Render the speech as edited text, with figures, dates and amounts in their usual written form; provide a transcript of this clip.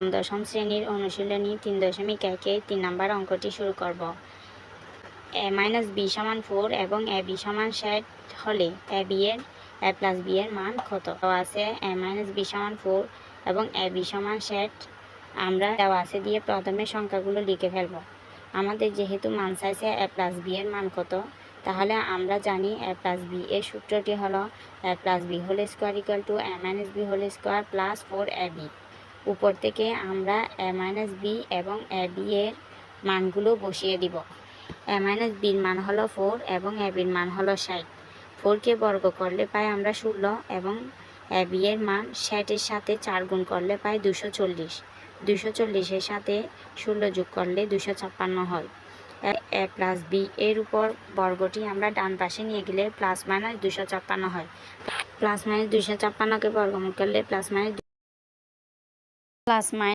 দশম শ্রেণীর অনুশীলনী 3.1 3 নম্বর অঙ্কটি শুরু করব। a-b সমান 4 এবং ab সমান 60 হলে a প্লাস b এর মান কত? দেওয়া আছে a-b সমান 4 এবং ab সমান 60। আমরা দেওয়া আছে দিয়ে প্রথমে সংখ্যাগুলো লিখে ফেলব। আমাদের যেহেতু মান চাইছে a প্লাস b এর মান কত, তাহলে আমরা জানি a প্লাস b এর সূত্রটি হলো a plus b whole square equal to a-b whole square plus 4ab। উপর থেকে আমরা a-b এবং ab এর মানগুলো বসিয়ে দিব। a-bর মান হলো 4 এবং ab-র মান হলো 60। 4কে বর্গ করলে পাই আমরা 16 এবং ab এর মান 60-এর সাথে 4 গুণ করলে পাই 240। 240-এর সাথে 16 যোগ করলে 256 হয়। a প্লাস b এর উপর বর্গটি আমরা ডান পাশে নিয়ে গেলে প্লাস মাইনাস 256 হয়। প্লাস মাইনাস 256কে বর্গমূল করলে প্লাস মাইনাস